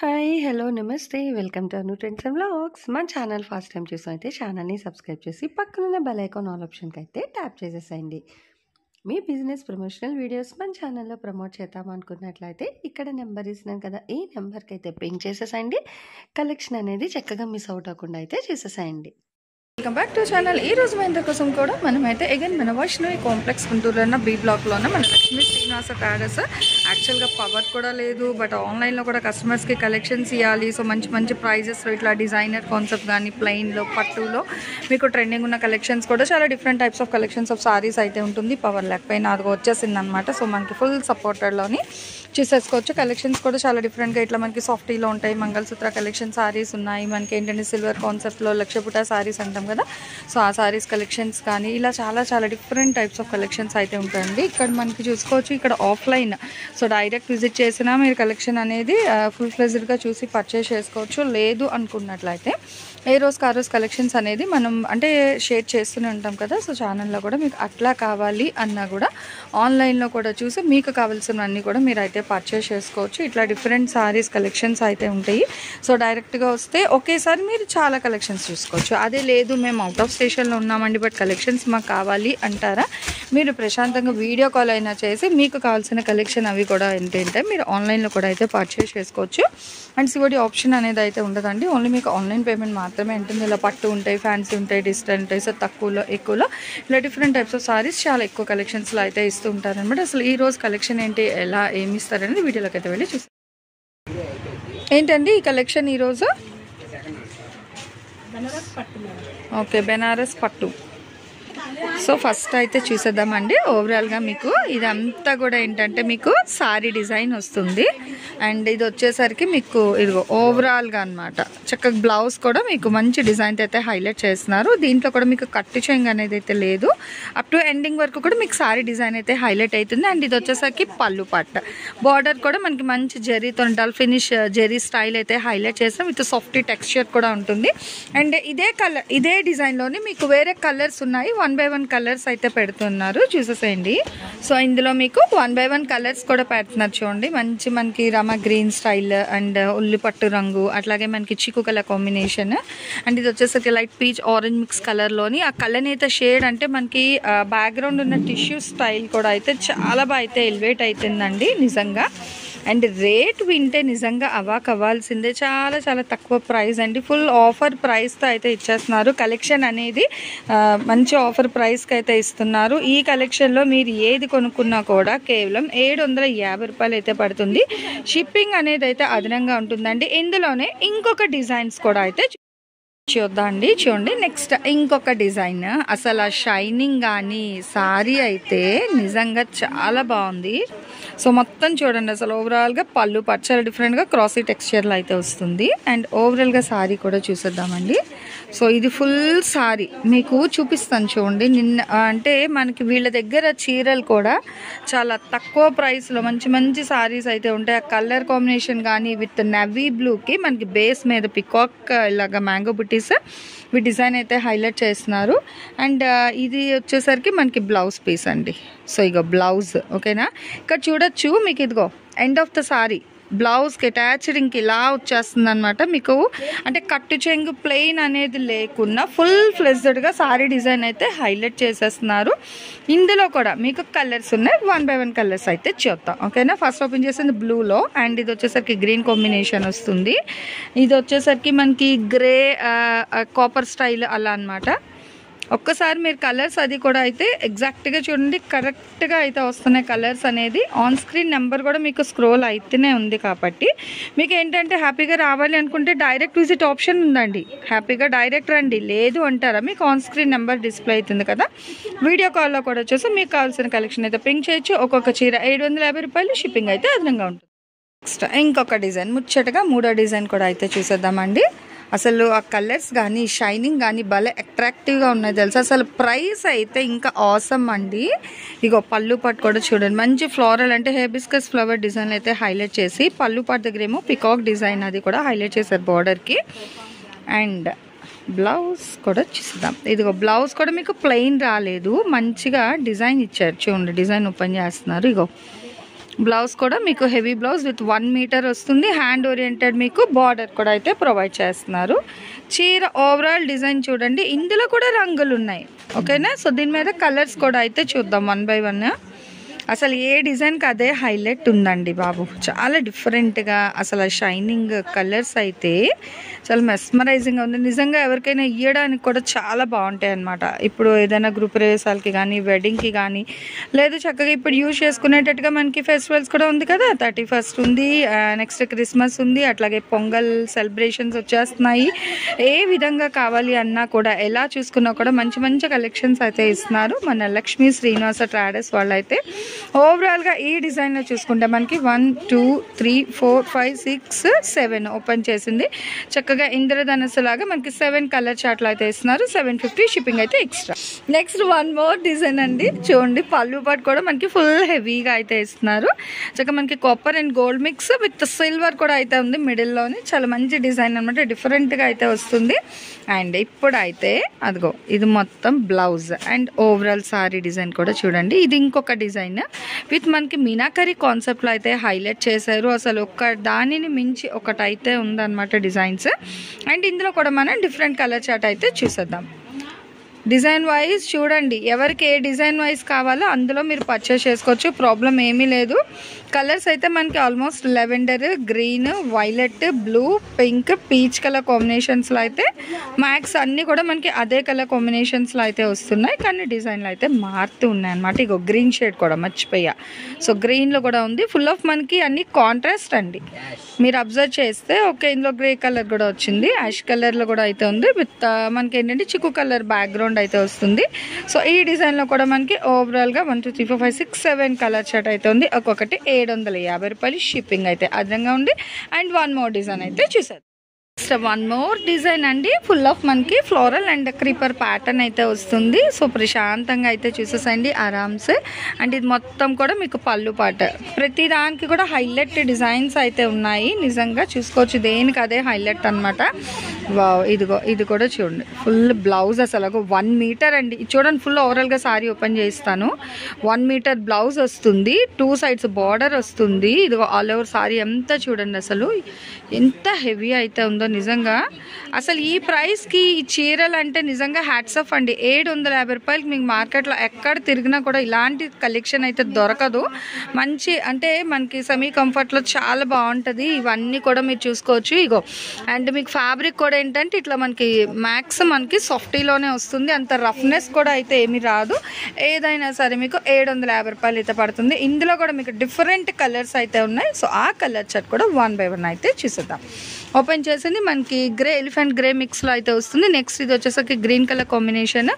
Hi! Hello! నమస్తే! Welcome to Anu trends and vlogs. మన channel first time చూసినైతే ఛానల్‌ని subscribe చేసి పక్కనున్న బెల్ ఐకాన్ ఆల్ ఆప్షన్‌కైతే ట్యాప్ చేసేసేయండి. మీ బిజినెస్ ప్రమోషనల్ వీడియోస్ మన ఛానల్‌లో ప్రమోట్ చేద్దామనుకున్నట్లయితే ఇక్కడ నెంబర్ ఇస్తున్నాను కదా! ఈ నెంబర్‌కైతే పింగ్ చేసేసేయండి. కలెక్షన్ అనేది చక్కగా మిస్ అవుట్ అవ్వకుండా అయితే చేసేసేయండి. Welcome back to channel. ఈ రోజు మన కోసం కూడా మనమైతే అగైన్ మన వైష్ణవి కాంప్లెక్స్ గుంటూరులో ఉన్న బి బ్లాక్లో ఉన్న మన లక్ష్మీ శ్రీనివాస ట్రేడర్స్. యాక్చువల్గా పవర్ కూడా లేదు, బట్ ఆన్లైన్లో కూడా కస్టమర్స్కి కలెక్షన్స్ ఇవ్వాలి. సో మంచి మంచి ప్రైజెస్లో ఇట్లా డిజైనర్ కాన్సెప్ట్ కానీ ప్లెయిన్లో పట్టులో మీకు ట్రెండింగ్ ఉన్న కలెక్షన్స్ కూడా చాలా different types of collections of saris అయితే ఉంటుంది. పవర్ లేకపోయినా అది వచ్చేసింది అనమాట. సో మనకి ఫుల్ సపోర్టెడ్లోని చూసేసుకోవచ్చు. కలెక్షన్స్ కూడా చాలా డిఫరెంట్గా ఇట్లా మనకి సాఫ్టీలో ఉంటాయి. మంగళసూత్ర కలెక్షన్ సారీస్ ఉన్నాయి. మనకి ఏంటంటే సిల్వర్ కాన్సెప్ట్లో లక్షపుట సారీస్ అంటాం కదా, సో ఆ సారీస్ కలెక్షన్స్ కానీ ఇలా చాలా చాలా డిఫరెంట్ టైప్స్ ఆఫ్ కలెక్షన్స్ అయితే ఉంటాయండి. ఇక్కడ మనకి చూసుకోవచ్చు, ఇక్కడ ఆఫ్లైన్ సో డైరెక్ట్ విజిట్ చేసినా మీరు కలెక్షన్ అనేది ఫుల్ ఫ్లెజ్డ్గా చూసి పర్చేస్ చేసుకోవచ్చు. లేదు అనుకున్నట్లయితే ఏ రోజుకి ఆ రోజు కలెక్షన్స్ అనేది మనం అంటే షేర్ చేస్తూనే ఉంటాం కదా. సో ఛానల్లో కూడా మీకు అట్లా కావాలి అన్నా కూడా ఆన్లైన్లో కూడా చూసి మీకు కావాల్సినవన్నీ కూడా మీరు అయితే పర్చేస్ చేసుకోవచ్చు. ఇట్లా డిఫరెంట్ సారీస్ కలెక్షన్స్ అయితే ఉంటాయి. సో డైరెక్ట్గా వస్తే ఒకేసారి మీరు చాలా కలెక్షన్స్ చూసుకోవచ్చు. అదే లేదు మేము అవుట్ ఆఫ్ స్టేషన్లో ఉన్నామండి బట్ కలెక్షన్స్ మాకు కావాలి అంటారా, మీరు ప్రశాంతంగా వీడియో కాల్ అయినా చేసి మీకు కావాల్సిన కలెక్షన్ అవి కూడా ఏంటంటే మీరు ఆన్లైన్లో కూడా అయితే పర్చేస్ చేసుకోవచ్చు. అండ్ సివడి ఆప్షన్ అనేది అయితే ఉండదండి, ఓన్లీ మీకు ఆన్లైన్ పేమెంట్ మాత్రమే ఉంటుంది. ఇలా పట్టు ఉంటాయి, ఫ్యాన్సీ ఉంటాయి, డిజిటల్ ఉంటాయి. సో తక్కువలో ఎక్కువలో ఇలా డిఫరెంట్ టైప్స్ ఆఫ్ సారీస్ చాలా ఎక్కువ కలెక్షన్స్లో అయితే ఇస్తూ ఉంటారనమాట. అసలు ఈ రోజు కలెక్షన్ ఏంటి, ఎలా ఏమి ఇస్తారనేది వీడియోలోకి అయితే వెళ్ళి చూస్తాం. ఏంటండి ఈ కలెక్షన్ ఈరోజు? ఓకే, బెనారస్ పట్టు. సో ఫస్ట్ అయితే చూసేద్దామండి. ఓవరాల్గా మీకు ఇదంతా కూడా ఏంటంటే మీకు సారీ డిజైన్ వస్తుంది. అండ్ ఇది వచ్చేసరికి మీకు ఇదిగో ఓవరాల్గా అనమాట చక్కగా బ్లౌజ్ కూడా మీకు మంచి డిజైన్ అయితే హైలైట్ చేస్తున్నారు. దీంట్లో కూడా మీకు కట్టు చెంగు అనేది అయితే లేదు, అప్ టు ఎండింగ్ వరకు కూడా మీకు సారీ డిజైన్ అయితే హైలైట్ అవుతుంది. అండ్ ఇది వచ్చేసరికి పళ్ళు పట్ట, బార్డర్ కూడా మనకి మంచి జరీతో డల్ ఫినిష్ జరీ స్టైల్ అయితే హైలైట్ చేస్తాం. విత్ సాఫ్టీ టెక్స్చర్ కూడా ఉంటుంది. అండ్ ఇదే డిజైన్లోని మీకు వేరే కలర్స్ ఉన్నాయి. 1 by 1 కలర్స్ అయితే పెడుతున్నారు, చూసేసేయండి. సో ఇందులో మీకు 1 by 1 కలర్స్ కూడా పెడుతున్నారు చూడండి. మంచి మనకి రమ గ్రీన్ స్టైల్ అండ్ ఉల్లి పట్టు రంగు, అట్లాగే మనకి చిక్కు కలర్ కాంబినేషన్. అండ్ ఇది వచ్చేసరికి లైట్ పీచ్ ఆరెంజ్ మిక్స్ కలర్లోని ఆ కలర్ అయితే షేడ్ అంటే మనకి బ్యాక్గ్రౌండ్ ఉన్న టిష్యూ స్టైల్ కూడా అయితే చాలా బాగా అయితే ఎలివేట్ అవుతుందండి నిజంగా. అండ్ రేట్ వింటే నిజంగా అవాక్ అవ్వాల్సిందే, చాలా చాలా తక్కువ ప్రైస్ అండి. ఫుల్ ఆఫర్ ప్రైస్తో అయితే ఇచ్చేస్తున్నారు. కలెక్షన్ అనేది మంచి ఆఫర్ ప్రైస్కి అయితే ఇస్తున్నారు. ఈ కలెక్షన్లో మీరు ఏది కొనుక్కున్నా కూడా కేవలం 750 రూపాయలు అయితే పడుతుంది. షిప్పింగ్ అనేది అయితే అదనంగా ఉంటుందండి. ఇందులోనే ఇంకొక డిజైన్స్ కూడా అయితే చూద్దామండి. చూడండి, నెక్స్ట్ ఇంకొక డిజైన్. అసలు ఆ షైనింగ్ కానీ సారీ అయితే నిజంగా చాలా బాగుంది. సో మొత్తం చూడండి, అసలు ఓవరాల్గా పళ్ళు పచ్చలు డిఫరెంట్గా క్రాసీ టెక్స్చర్లో అయితే వస్తుంది. అండ్ ఓవరాల్గా సారీ కూడా చూసేద్దామండి. సో ఇది ఫుల్ సారీ మీకు చూపిస్తాను చూడండి. నిన్న అంటే మనకి వీళ్ళ దగ్గర చీరలు కూడా చాలా తక్కువ ప్రైస్లో మంచి మంచి సారీస్ అయితే ఉంటాయి. ఆ కలర్ కాంబినేషన్ కానీ విత్ నెవీ బ్లూకి మనకి బేస్ మీద పికాక్ ఇలాగా మ్యాంగో బుట్టీస్ ఈ డిజైన్ అయితే హైలైట్ చేస్తున్నారు. అండ్ ఇది వచ్చేసరికి మనకి బ్లౌజ్ పీస్ అండి. సో ఇగో బ్లౌజ్ ఓకేనా, ఇక్కడ చూడొచ్చు మీకు ఇదిగో ఎండ్ ఆఫ్ ద సారీ బ్లౌజ్కి అటాచ్డ్ ఇంక ఇలా వచ్చేస్తుంది అనమాట. మీకు అంటే కట్టు చెంగు ప్లెయిన్ అనేది లేకుండా ఫుల్ ఫ్లెజ్డ్గా సారీ డిజైన్ అయితే హైలైట్ చేసేస్తున్నారు. ఇందులో కూడా మీకు కలర్స్ ఉన్నాయి. 1 by 1 కలర్స్ అయితే చూద్దాం ఓకేనా. ఫస్ట్ ఓపెన్ చేసింది బ్లూలో, అండ్ ఇది వచ్చేసరికి గ్రీన్ కాంబినేషన్ వస్తుంది. ఇది వచ్చేసరికి మనకి గ్రే కాపర్ స్టైల్ అలా అనమాట. ఒక్కసారి మీరు కలర్స్ అది కూడా అయితే ఎగ్జాక్ట్గా చూడండి, కరెక్ట్గా అయితే వస్తున్నాయి కలర్స్ అనేది. ఆన్ స్క్రీన్ నెంబర్ కూడా మీకు స్క్రోల్ అయితేనే ఉంది కాబట్టి మీకు ఏంటంటే హ్యాపీగా రావాలి అనుకుంటే డైరెక్ట్ విజిట్ ఆప్షన్ ఉందండి. హ్యాపీగా డైరెక్ట్ రండి. లేదు అంటారా, మీకు ఆన్ స్క్రీన్ నెంబర్ డిస్ప్లే అవుతుంది కదా, వీడియో కాల్లో కూడా వచ్చేసి మీకు కావాల్సిన కలెక్షన్ అయితే పింక్ చేయొచ్చు. ఒక్కొక్క చీర 750 రూపాయలు, షిప్పింగ్ అయితే అదనంగా ఉంటుంది. నెక్స్ట్ ఇంకొక డిజైన్, ముచ్చటగా మూడో డిజైన్ కూడా అయితే చూసేద్దామండి. అసలు ఆ కలర్స్ కానీ షైనింగ్ కానీ భలే అట్రాక్టివ్గా ఉన్నాయి తెలుసు. అసలు ప్రైస్ అయితే ఇంకా ఆసమ్ అండి. ఇగో పళ్ళు పట్టు కూడా చూడండి, మంచి ఫ్లోరల్ అంటే హెబిస్కస్ ఫ్లవర్ డిజైన్ అయితే హైలైట్ చేసి, పళ్ళు పట్టు దగ్గర ఏమో పికాక్ డిజైన్ అది కూడా హైలైట్ చేశారు బార్డర్కి. అండ్ బ్లౌజ్ కూడా చూద్దాం. ఇదిగో బ్లౌజ్ కూడా మీకు ప్లెయిన్ రాలేదు, మంచిగా డిజైన్ ఇచ్చారు చూడండి. డిజైన్ ఓపెన్ చేస్తున్నారు, ఇగో బ్లౌజ్ కూడా మీకు హెవీ బ్లౌజ్ విత్ 1 మీటర్ వస్తుంది. హ్యాండ్ ఓరియంటెడ్ మీకు బార్డర్ కూడా అయితే ప్రొవైడ్ చేస్తున్నారు. చీర ఓవరాల్ డిజైన్ చూడండి, ఇందులో కూడా రంగులు ఉన్నాయి. ఓకేనా, సో దీని మీద కలర్స్ కూడా అయితే చూద్దాం 1 బై 1. అసలు ఏ డిజైన్కి అదే హైలైట్ ఉందండి బాబు, చాలా డిఫరెంట్గా. అసలు షైనింగ్ కలర్స్ అయితే చాలా మెస్మరైజింగ్గా ఉంది నిజంగా. ఎవరికైనా ఇవ్వడానికి కూడా చాలా బాగుంటాయి అన్నమాట. ఇప్పుడు ఏదైనా గృహ ప్రవేశాలకి కానీ, వెడ్డింగ్కి కానీ, లేదు చక్కగా ఇప్పుడు యూజ్ చేసుకునేటట్టుగా మనకి ఫెస్టివల్స్ కూడా ఉంది కదా. 31st ఉంది, నెక్స్ట్ క్రిస్మస్ ఉంది, అట్లాగే పొంగల్ సెలబ్రేషన్స్ వచ్చేస్తున్నాయి. ఏ విధంగా కావాలి అన్నా కూడా, ఎలా చూసుకున్నా కూడా మంచి మంచి కలెక్షన్స్ అయితే ఇస్తున్నారు మన లక్ష్మీ శ్రీనివాస ట్రేడర్స్ వాళ్ళు అయితే. ఓవరాల్గా ఈ డిజైన్లో చూసుకుంటే మనకి 1 2 3 4 5 6 7 ఓపెన్ చేసింది. చక్కగా ఇంద్రధనస్సు లాగా మనకి 7 కలర్ చార్ట్లు అయితే ఇస్తున్నారు. 750 షిప్పింగ్ అయితే ఎక్స్ట్రా. నెక్స్ట్ 1 మోర్ డిజైన్ అండి, చూడండి పళ్ళు పాటు కూడా మనకి ఫుల్ హెవీగా అయితే ఇస్తున్నారు. చక్కగా మనకి copper and gold mix with silver కూడా అయితే ఉంది మిడిల్లోని. చాలా మంచి డిజైన్ అనమాట, డిఫరెంట్గా అయితే వస్తుంది. అండ్ ఇప్పుడు అయితే అదిగో ఇది మొత్తం blouse and overall sorry design కూడా చూడండి. ఇది ఇంకొక డిజైన్ విత్ మనకి మీనాకరీ కాన్సెప్ట్లో అయితే హైలైట్ చేశారు. అసలు ఒక్క దానిని మించి ఒకటైతే ఉందన్నమాట డిజైన్స్. అండ్ ఇందులో కూడా మనం డిఫరెంట్ కలర్ చార్ట్ అయితే చూసేద్దాం. డిజైన్ వైజ్ చూడండి, ఎవరికి ఏ డిజైన్ వైజ్ కావాలో అందులో మీరు పర్చేస్ చేసుకోవచ్చు, ప్రాబ్లం ఏమీ లేదు. కలర్స్ అయితే మనకి almost lavender, green, violet, blue, pink, peach colour కాంబినేషన్స్లో అయితే మ్యాక్స్ అన్నీ కూడా మనకి అదే కలర్ కాంబినేషన్స్లో అయితే వస్తున్నాయి. కానీ డిజైన్లు అయితే మారుతూ ఉన్నాయి అన్నమాట. ఇగో గ్రీన్ షేడ్ కూడా మర్చిపోయా, సో గ్రీన్లో కూడా ఉంది. ఫుల్ ఆఫ్ మనకి అన్ని కాంట్రాస్ట్ అండి, మీరు అబ్జర్వ్ చేస్తే. ఓకే, ఇందులో గ్రే కలర్ కూడా వచ్చింది, యాష్ కలర్లో కూడా అయితే ఉంది. విత్ మనకి ఏంటంటే చిక్కు కలర్ బ్యాక్గ్రౌండ్ అయితే వస్తుంది. సో ఈ డిజైన్లో కూడా మనకి ఓవరాల్గా 1 2 3 4 5 6 7 కలర్ షర్ట్ అయితే ఉంది. ఒక్కొక్కటి 750 రూపాయలు షిప్పింగ్ అయితే అదనంగా ఉంది. అండ్ 1 మోర్ డిజైన్ అయితే చూసారు. నెక్స్ట్ 1 మోర్ డిజైన్ అండి, ఫుల్ ఆఫ్ మనకి ఫ్లోరల్ అండ్ క్రీపర్ ప్యాటర్న్ అయితే వస్తుంది. సో ప్రశాంతంగా అయితే చూసేసండి ఆరామ్సే. అండ్ ఇది మొత్తం కూడా మీకు పళ్ళు పాట, ప్రతి దానికి కూడా హైలైట్ డిజైన్స్ అయితే ఉన్నాయి. నిజంగా చూసుకోవచ్చు, దేనికి అదే హైలైట్ అనమాట. వావ్, ఇదిగో ఇది కూడా చూడండి, ఫుల్ బ్లౌజ్ అసలు 1 మీటర్ అండి. చూడండి, ఫుల్ ఓవరాల్గా సారీ ఓపెన్ చేస్తాను. 1 మీటర్ బ్లౌజ్ వస్తుంది, 2 సైడ్స్ బార్డర్ వస్తుంది. ఇదిగో ఆల్ ఓవర్ సారీ అంతా చూడండి, అసలు ఎంత హెవీ అయితే ఉందో నిజంగా. అసలు ఈ ప్రైస్కి ఈ చీరలు అంటే నిజంగా హ్యాట్స్ ఆఫ్ అండి. 750 రూపాయలకి మీకు మార్కెట్లో ఎక్కడ తిరిగినా కూడా ఇలాంటి కలెక్షన్ అయితే దొరకదు. మంచి అంటే మనకి సెమీ కంఫర్ట్లో చాలా బాగుంటుంది. ఇవన్నీ కూడా మీరు చూసుకోవచ్చు. ఇగో అండ్ మీకు ఫ్యాబ్రిక్ కూడా ఏంటంటే ఇట్లా మనకి మ్యాక్స్ మనకి సాఫ్టీలోనే వస్తుంది, అంత రఫ్నెస్ కూడా అయితే ఏమీ రాదు. ఏదైనా సరే మీకు 750 రూపాయలు అయితే పడుతుంది. ఇందులో కూడా మీకు డిఫరెంట్ కలర్స్ అయితే ఉన్నాయి. సో ఆ కలర్ చార్ట్ కూడా 1 బై 1 అయితే చూసేద్దాం. ఓపెన్ చేసింది మనకి గ్రే, ఎలిఫెంట్ గ్రే మిక్స్లో అయితే వస్తుంది. నెక్స్ట్ ఇది వచ్చేసరికి గ్రీన్ కలర్ కాంబినేషన్.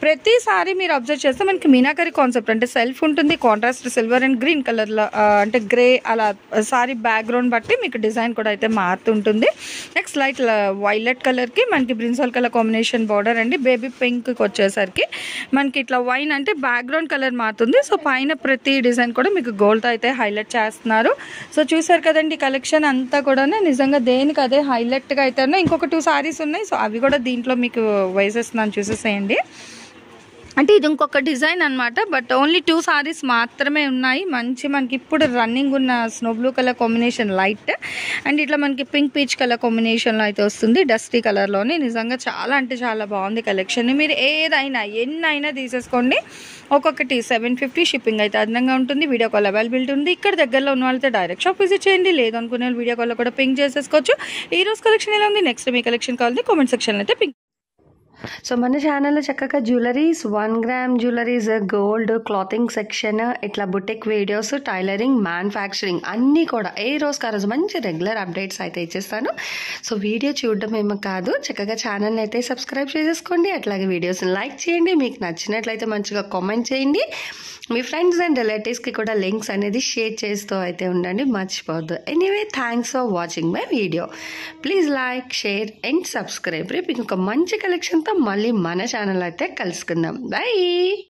ప్రతిసారి మీరు అబ్జర్వ్ చేస్తే మనకి మీనాకరీ కాన్సెప్ట్ అంటే సెల్ఫ్ ఉంటుంది, కాంట్రాస్ట్ సిల్వర్ అండ్ గ్రీన్ కలర్లో అంటే గ్రే అలా సారీ బ్యాక్గ్రౌండ్ బట్టి మీకు డిజైన్ కూడా అయితే మారుతుంటుంది. నెక్స్ట్ లైట్ వైలెట్ కలర్కి మనకి బ్రిన్సాల్ కలర్ కాంబినేషన్ బార్డర్ అండి. బేబీ పింక్కి వచ్చేసరికి మనకి ఇట్లా వైన్ అంటే బ్యాక్గ్రౌండ్ కలర్ మారుతుంది. సో పైన ప్రతి డిజైన్ కూడా మీకు గోల్డ్తో అయితే హైలైట్ చేస్తున్నారు. సో చూసారు కదండి, కలెక్షన్ అంతా కూడా నిజంగా దేనికి అదే హైలైట్గా అయితే ఉన్నాయి. ఇంకొక 2 సారీస్ ఉన్నాయి, సో అవి కూడా దీంట్లో మీకు వేసేస్తున్నాను, చూసేసేయండి. అంటే ఇది ఇంకొక డిజైన్ అనమాట, బట్ ఓన్లీ 2 సారీస్ మాత్రమే ఉన్నాయి. మంచి మనకి ఇప్పుడు రన్నింగ్ ఉన్న snow blue colour combination light and ఇట్లా మనకి పింక్ పీచ్ కలర్ కాంబినేషన్లో అయితే వస్తుంది, డస్టీ కలర్లోనే. నిజంగా చాలా అంటే చాలా బాగుంది కలెక్షన్. మీరు ఏదైనా ఎన్నైనా తీసేసుకోండి. ఒక్కొక్కటి 750 షిప్పింగ్ అయితే అదనంగా ఉంటుంది. వీడియో కాల్ అవైలబిలిటీ ఉంది. ఇక్కడ దగ్గరలో ఉన్న వాళ్ళతో డైరెక్ట్ షాప్ విజిట్ చేయండి, లేదు అనుకునే వాళ్ళు వీడియో కాల్లో కూడా పింక్ చేసేసుకోవచ్చు. ఈ రోజు కలెక్షన్ ఎలా ఉంది, నెక్స్ట్ మీ కలెక్షన్ కావాలి కామెంట్ సెక్షన్లో అయితే పింక్. సో మన ఛానల్లో చక్కగా jewelleries, 1 gram jewelleries, gold, clothing section, ఇట్లా బుటిక్ వీడియోస్, టైలరింగ్, మ్యానుఫ్యాక్చరింగ్ అన్నీ కూడా ఏ రోజుకి ఆ రోజు మంచి రెగ్యులర్ అప్డేట్స్ అయితే ఇచ్చేస్తాను. సో వీడియో చూడడం ఏమో కాదు, చక్కగా ఛానల్ని అయితే సబ్స్క్రైబ్ చేసేసుకోండి. అట్లాగే వీడియోస్ని లైక్ చేయండి, మీకు నచ్చినట్లయితే మంచిగా కామెంట్ చేయండి. మీ ఫ్రెండ్స్ అండ్ రిలేటివ్స్కి కూడా లింక్స్ అనేది షేర్ చేస్తూ అయితే ఉండండి, మర్చిపోవద్దు. Anyway, thanks for watching my video. Please like, share and subscribe. రేపు ఇంకొక మంచి కలెక్షన్తో మళ్ళీ మన ఛానల్ అయితే కలుసుకుందాం. బై.